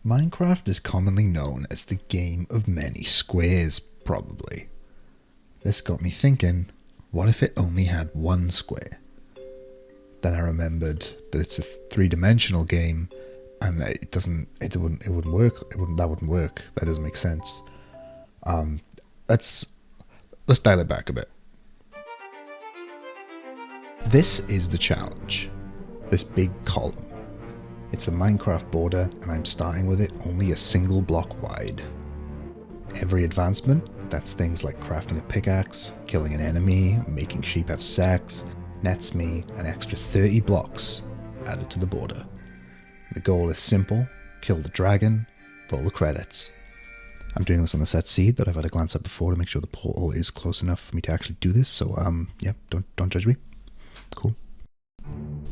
Minecraft is commonly known as the game of many squares, probably. This got me thinking, what if it only had one square? Then I remembered that it's a three-dimensional game, and it wouldn't work. That wouldn't work. That doesn't make sense. Let's dial it back a bit. This is the challenge. This big column. It's the Minecraft border, and I'm starting with it only a single block wide. Every advancement, that's things like crafting a pickaxe, killing an enemy, making sheep have sex, nets me an extra 30 blocks added to the border. The goal is simple: kill the dragon, roll the credits. I'm doing this on the set seed that I've had a glance at before to make sure the portal is close enough for me to actually do this, so yeah, don't judge me. Cool.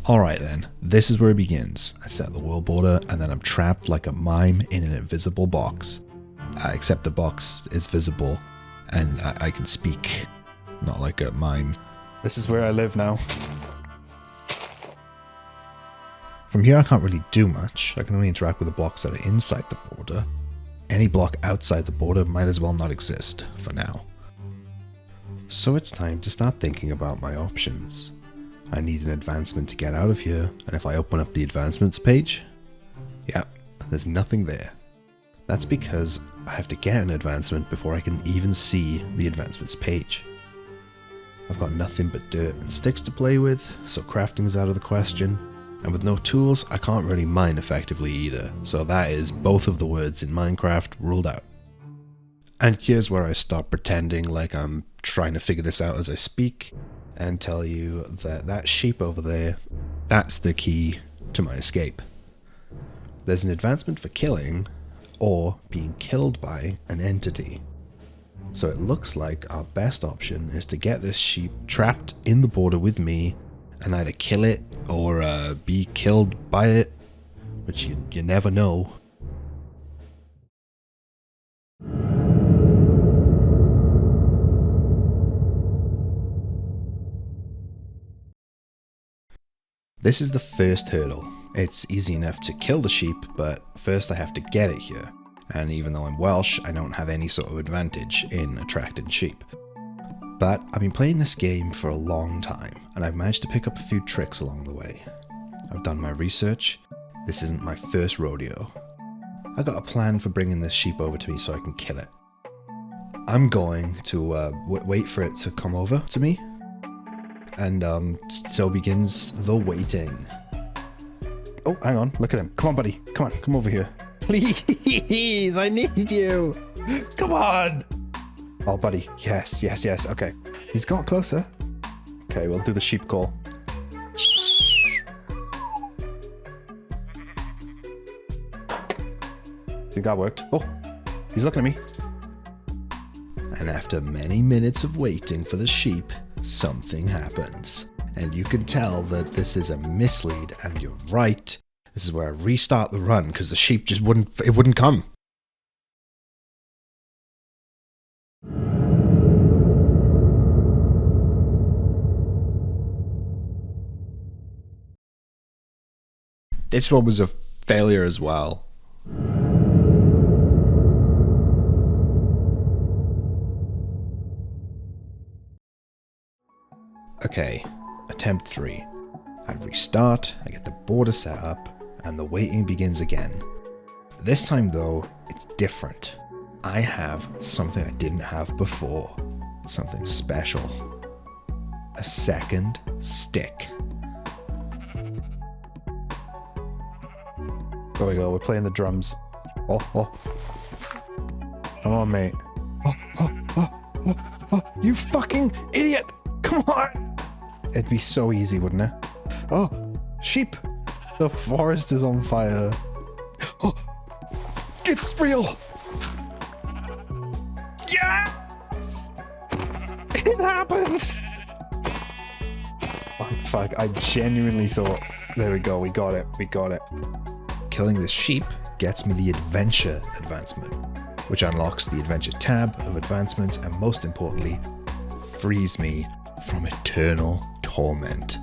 Alright then, this is where it begins. I set the world border, and then I'm trapped like a mime in an invisible box. Except the box is visible, and I can speak, not like a mime. This is where I live now. From here I can't really do much. I can only interact with the blocks that are inside the border. Any block outside the border might as well not exist, for now. So it's time to start thinking about my options. I need an advancement to get out of here, and if I open up the advancements page, yeah, there's nothing there. That's because I have to get an advancement before I can even see the advancements page. I've got nothing but dirt and sticks to play with, so crafting is out of the question, and with no tools, I can't really mine effectively either, so that is both of the words in Minecraft ruled out. And here's where I stop pretending like I'm trying to figure this out as I speak, and tell you that that sheep over there, that's the key to my escape. There's an advancement for killing, or being killed by an entity. So it looks like our best option is to get this sheep trapped in the border with me, and either kill it, or be killed by it, which you never know. This is the first hurdle. It's easy enough to kill the sheep, but first I have to get it here. And even though I'm Welsh, I don't have any sort of advantage in attracting sheep. But I've been playing this game for a long time, and I've managed to pick up a few tricks along the way. I've done my research. This isn't my first rodeo. I got a plan for bringing this sheep over to me so I can kill it. I'm going to wait for it to come over to me. And so begins the waiting. Oh, hang on, look at him. Come on, buddy. Come on, come over here. Please, I need you. Come on. Oh, buddy. Yes. Okay. He's got closer. Okay, we'll do the sheep call. Think that worked? Oh, he's looking at me. And after many minutes of waiting for the sheep, something happens. And you can tell that this is a mislead, and you're right. This is where I restart the run because the sheep just wouldn't come. This one was a failure as well. Okay, attempt 3. I restart, I get the border set up, and the waiting begins again. This time though, it's different. I have something I didn't have before. Something special. A second stick. There we go, we're playing the drums. Oh. Come on, mate. Oh, you fucking idiot! Come on! It'd be so easy, wouldn't it? Oh, sheep! The forest is on fire. Oh, it's real! Yes! It happened! Oh, fuck, I genuinely thought, there we go, we got it. Killing this sheep gets me the adventure advancement, which unlocks the adventure tab of advancements and most importantly, frees me from eternal torment.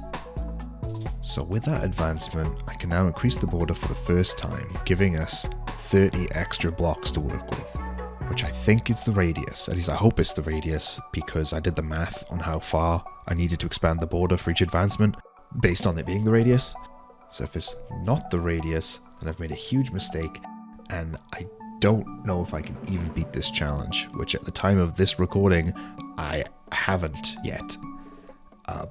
So with that advancement, I can now increase the border for the first time, giving us 30 extra blocks to work with, which I think is the radius. At least I hope it's the radius, because I did the math on how far I needed to expand the border for each advancement based on it being the radius. So if it's not the radius, then I've made a huge mistake, and I don't know if I can even beat this challenge, which at the time of this recording, I haven't yet.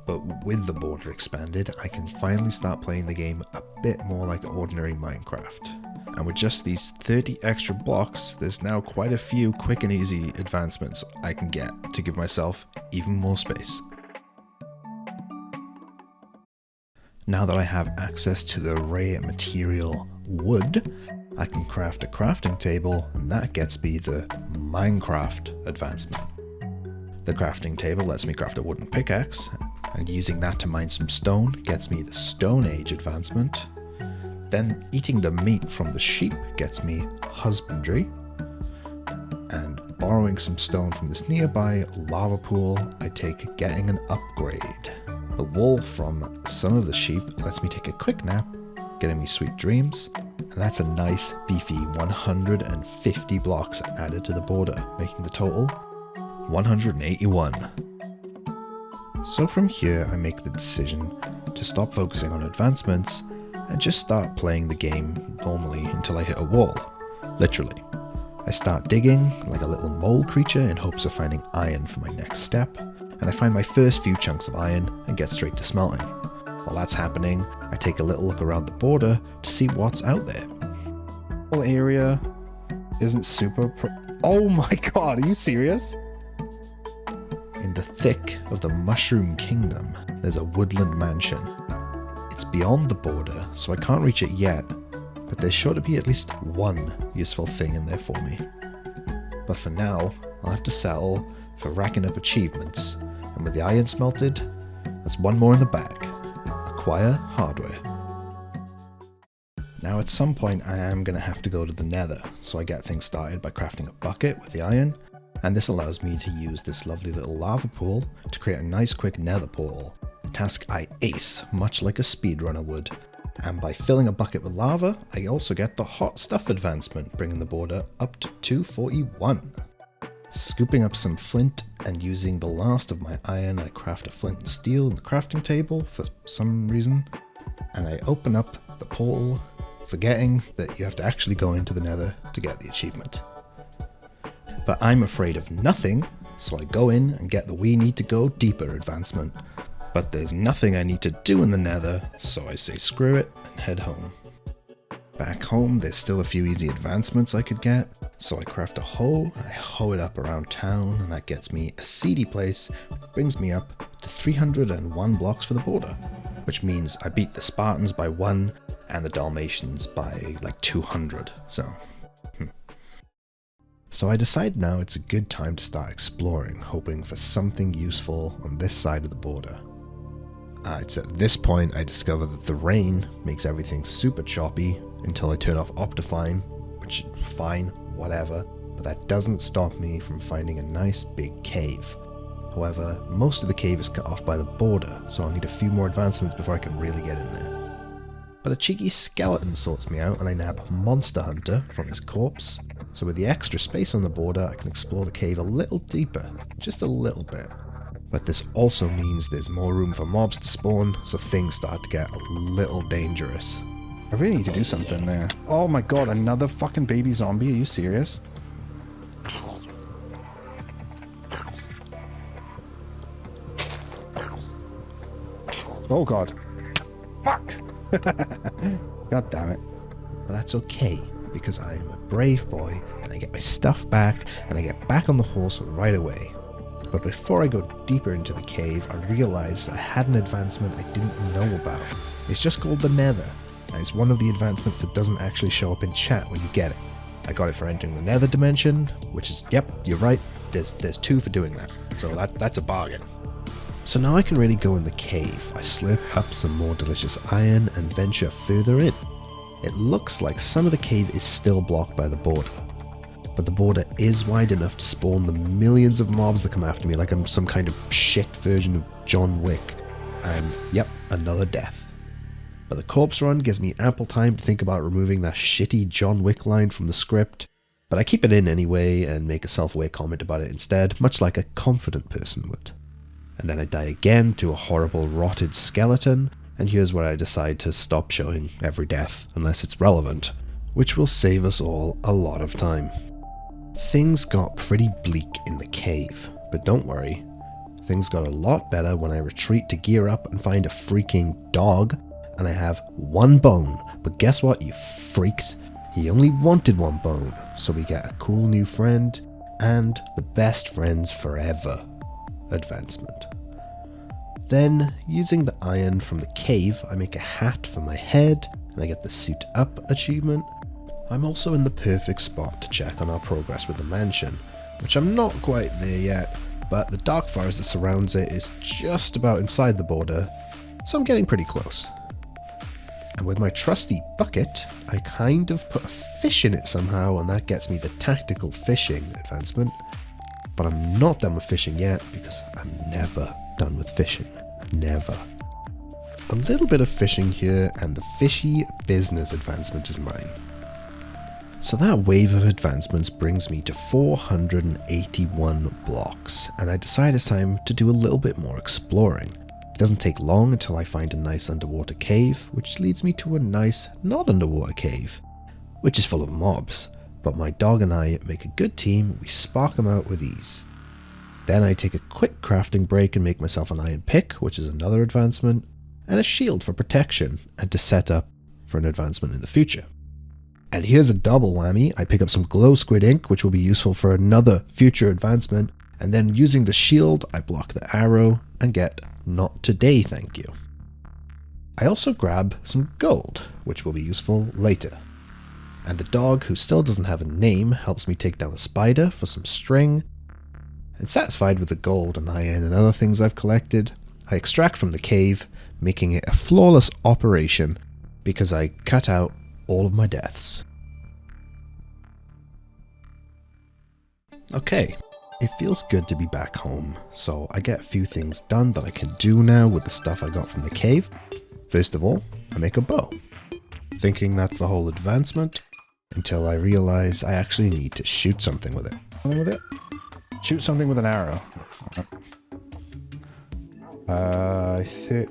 But with the border expanded, I can finally start playing the game a bit more like ordinary Minecraft. And with just these 30 extra blocks, there's now quite a few quick and easy advancements I can get to give myself even more space. Now that I have access to the rare material wood, I can craft a crafting table, and that gets me the Minecraft advancement. The crafting table lets me craft a wooden pickaxe, and using that to mine some stone gets me the Stone Age advancement. Then eating the meat from the sheep gets me husbandry, and borrowing some stone from this nearby lava pool, I take getting an upgrade. The wool from some of the sheep lets me take a quick nap, getting me sweet dreams, and that's a nice beefy 150 blocks added to the border, making the total 181. So from here I make the decision to stop focusing on advancements and just start playing the game normally until I hit a wall, literally. I start digging like a little mole creature in hopes of finding iron for my next step, and I find my first few chunks of iron and get straight to smelting. While that's happening, I take a little look around the border to see what's out there. The whole area isn't super oh my god, are you serious? In the thick of the Mushroom Kingdom, there's a woodland mansion. It's beyond the border, so I can't reach it yet, but there's sure to be at least one useful thing in there for me. But for now, I'll have to settle for racking up achievements, and with the iron smelted, that's one more in the bag. Acquire hardware. Now at some point I am going to have to go to the Nether, so I get things started by crafting a bucket with the iron, and this allows me to use this lovely little lava pool to create a nice quick Nether portal, a task I ace much like a speedrunner would. And by filling a bucket with lava, I also get the hot stuff advancement, bringing the border up to 241. Scooping up some flint and using the last of my iron, I craft a flint and steel in the crafting table for some reason, and I open up the portal, forgetting that you have to actually go into the Nether to get the achievement. But I'm afraid of nothing, so I go in and get the we need to go deeper advancement. But there's nothing I need to do in the Nether, so I say screw it and head home. Back home, there's still a few easy advancements I could get, so I craft a hoe, I hoe it up around town, and that gets me a seedy place, which brings me up to 301 blocks for the border, which means I beat the Spartans by 1 and the Dalmatians by like 200, So I decide now it's a good time to start exploring, hoping for something useful on this side of the border. It's at this point I discover that the rain makes everything super choppy until I turn off Optifine, which fine, whatever, but that doesn't stop me from finding a nice big cave. However, most of the cave is cut off by the border, so I'll need a few more advancements before I can really get in there. But a cheeky skeleton sorts me out and I nab Monster Hunter from his corpse, so with the extra space on the border I can explore the cave a little deeper, just a little bit. But this also means there's more room for mobs to spawn, so things start to get a little dangerous. I really need to do something there. Oh my god, another fucking baby zombie, are you serious? Oh god. Fuck! God damn it. But that's okay, because I am a brave boy, and I get my stuff back, and I get back on the horse right away. But before I go deeper into the cave, I realized I had an advancement I didn't know about. It's just called the Nether, and it's one of the advancements that doesn't actually show up in chat when you get it. I got it for entering the Nether dimension, which is, yep, you're right, there's 2 for doing that, so that's a bargain. So now I can really go in the cave. I slurp up some more delicious iron and venture further in. It looks like some of the cave is still blocked by the border, but the border is wide enough to spawn the millions of mobs that come after me like I'm some kind of shit version of John Wick. And yep, another death. but the corpse run gives me ample time to think about removing that shitty John Wick line from the script, but I keep it in anyway and make a self-aware comment about it instead, much like a confident person would. And then I die again to a horrible rotted skeleton, and here's where I decide to stop showing every death unless it's relevant, which will save us all a lot of time. Things got pretty bleak in the cave, but don't worry, things got a lot better when I retreat to gear up and find a freaking dog, and I have one bone, but guess what, you freaks? He only wanted one bone, so we get a cool new friend, and the best friends forever advancement. Then, using the iron from the cave, I make a hat for my head, and I get the suit up achievement. I'm also in the perfect spot to check on our progress with the mansion, which I'm not quite there yet, but the dark forest that surrounds it is just about inside the border, so I'm getting pretty close. And with my trusty bucket, I kind of put a fish in it somehow, and that gets me the tactical fishing advancement. But I'm not done with fishing yet, because I'm never done with fishing. Never. A little bit of fishing here, and the fishy business advancement is mine. So that wave of advancements brings me to 481 blocks, and I decide it's time to do a little bit more exploring. It doesn't take long until I find a nice underwater cave, which leads me to a nice not underwater cave, which is full of mobs, but my dog and I make a good team, we spark them out with ease. Then I take a quick crafting break and make myself an iron pick, which is another advancement, and a shield for protection and to set up for an advancement in the future. And here's a double whammy, I pick up some glow squid ink, which will be useful for another future advancement, and then using the shield, I block the arrow and get not today, thank you. I also grab some gold, which will be useful later. And the dog, who still doesn't have a name, helps me take down a spider for some string. And satisfied with the gold and iron and other things I've collected, I extract from the cave, making it a flawless operation because I cut out all of my deaths. Okay, it feels good to be back home, so I get a few things done that I can do now with the stuff I got from the cave. First of all, I make a bow, thinking that's the whole advancement, until I realize I actually need to shoot something with it. Something with it? Shoot something with an arrow. I see.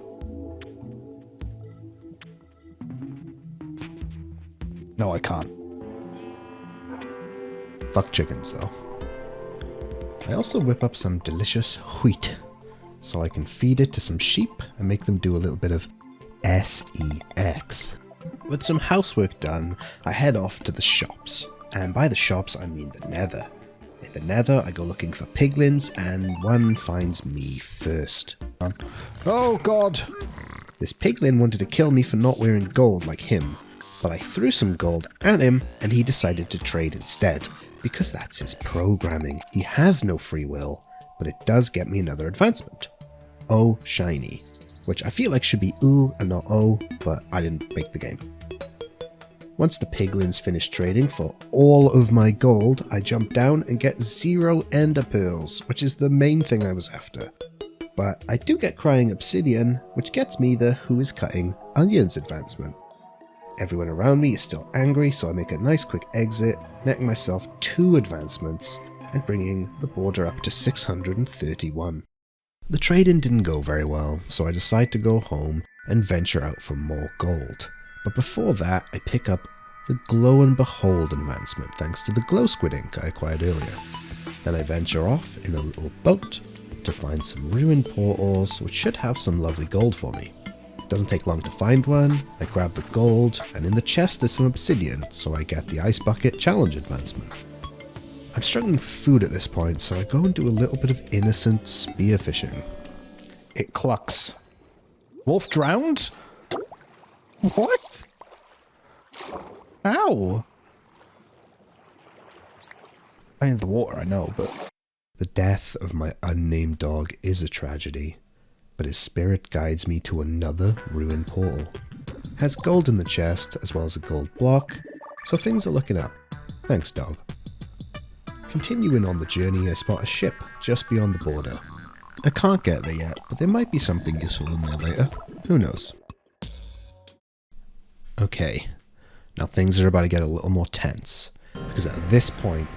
No, I can't. Fuck chickens, though. I also whip up some delicious wheat, so I can feed it to some sheep and make them do a little bit of sex. With some housework done, I head off to the shops. And by the shops, I mean the Nether. In the Nether, I go looking for piglins, and one finds me first. Oh god! This piglin wanted to kill me for not wearing gold like him, but I threw some gold at him, and he decided to trade instead, because that's his programming. He has no free will, but it does get me another advancement. Oh, shiny. Which I feel like should be ooh and not oh, but I didn't make the game. Once the piglins finish trading for all of my gold, I jump down and get 0 ender pearls, which is the main thing I was after. But I do get crying obsidian, which gets me the who is cutting onions advancement. Everyone around me is still angry, so I make a nice quick exit, netting myself 2 advancements and bringing the border up to 631. The trade-in didn't go very well, so I decide to go home and venture out for more gold. But before that, I pick up the Glow and Behold advancement thanks to the glow squid ink I acquired earlier. Then I venture off in a little boat to find some ruined portals, which should have some lovely gold for me. It doesn't take long to find one, I grab the gold, and in the chest there's some obsidian, so I get the ice bucket challenge advancement. I'm struggling for food at this point, so I go and do a little bit of innocent spearfishing. It clucks. Wolf drowned? What? Ow! I in the water, I know, but... The death of my unnamed dog is a tragedy, but his spirit guides me to another ruined portal. Has gold in the chest, as well as a gold block, so things are looking up. Thanks, dog. Continuing on the journey, I spot a ship just beyond the border. I can't get there yet, but there might be something useful in there later. Who knows? Okay, now things are about to get a little more tense, because at this point,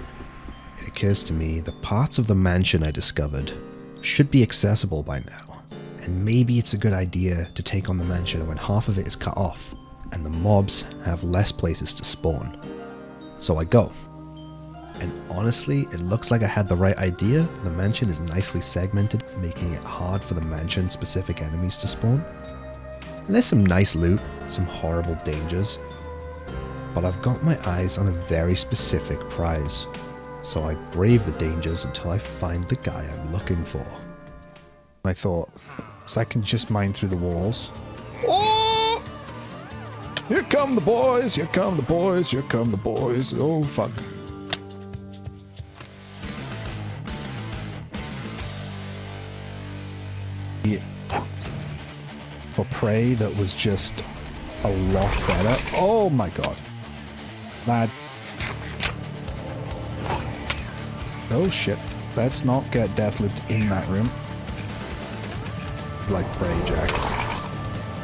it occurs to me the parts of the mansion I discovered should be accessible by now, and maybe it's a good idea to take on the mansion when half of it is cut off, and the mobs have less places to spawn. So I go. And honestly, it looks like I had the right idea. The mansion is nicely segmented, making it hard for the mansion-specific enemies to spawn. And there's some nice loot, some horrible dangers, but I've got my eyes on a very specific prize. So I brave the dangers until I find the guy I'm looking for. I thought, so I can just mine through the walls. Oh! Here come the boys, here come the boys, here come the boys. Oh, fuck. For prey that was just a lot better. Oh my god. Lad. Oh shit. Let's not get death looped in that room. Like prey, Jack.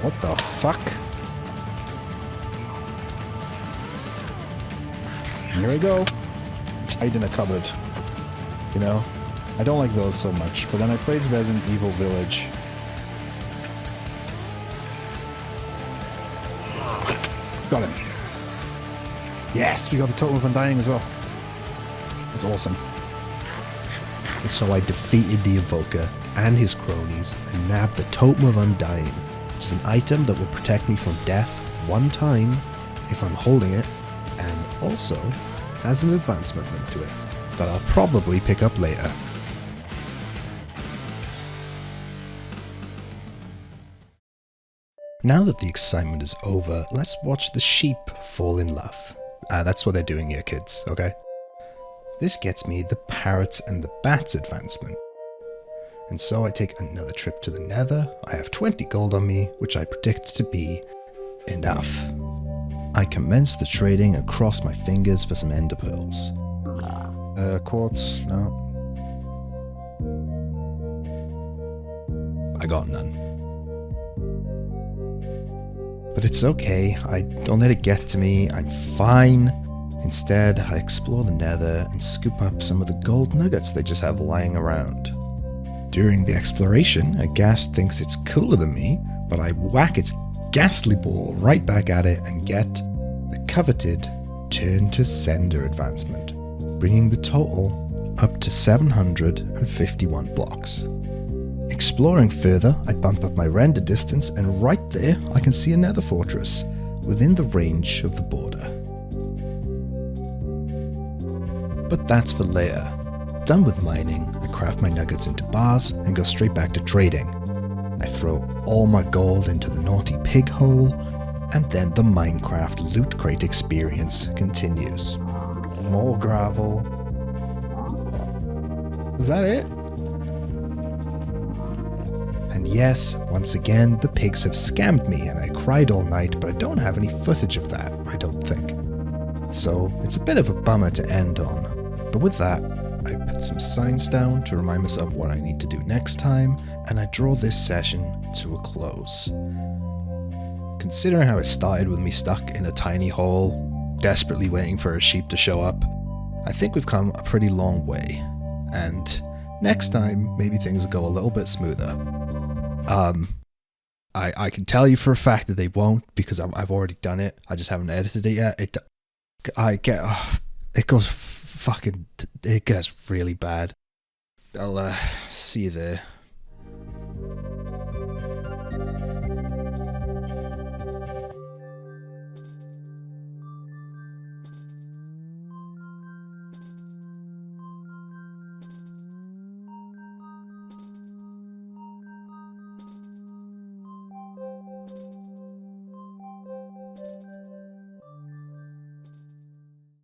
What the fuck? Here we go. Hide in a cupboard. You know? I don't like those so much, but then I played Resident Evil Village. Got him. Yes, we got the Totem of Undying as well. That's awesome. So I defeated the Evoker and his cronies and nabbed the Totem of Undying, which is an item that will protect me from death one time if I'm holding it, and also has an advancement link to it that I'll probably pick up later. Now that the excitement is over, let's watch the sheep fall in love. That's what they're doing here, kids, okay? This gets me the parrots and the bats advancement. And so I take another trip to the Nether. I have 20 gold on me, which I predict to be enough. I commence the trading and cross my fingers for some ender pearls. Quartz, no. I got none. But it's okay, I don't let it get to me, I'm fine. Instead, I explore the Nether and scoop up some of the gold nuggets they just have lying around. During the exploration, a ghast thinks it's cooler than me, but I whack its ghastly ball right back at it and get the coveted Turn to Sender advancement, bringing the total up to 751 blocks. Exploring further, I bump up my render distance, and right there I can see a nether fortress within the range of the border. But that's for later. Done with mining, I craft my nuggets into bars and go straight back to trading. I throw all my gold into the naughty pig hole, and then the Minecraft loot crate experience continues. More gravel. Is that it? And yes, once again, the pigs have scammed me and I cried all night, but I don't have any footage of that, I don't think. So it's a bit of a bummer to end on. But with that, I put some signs down to remind myself what I need to do next time, and I draw this session to a close. Considering how it started with me stuck in a tiny hole, desperately waiting for a sheep to show up, I think we've come a pretty long way. And next time, maybe things will go a little bit smoother. I can tell you for a fact that they won't, because I've already done it. I just haven't edited it yet. It gets really bad. I'll see you there.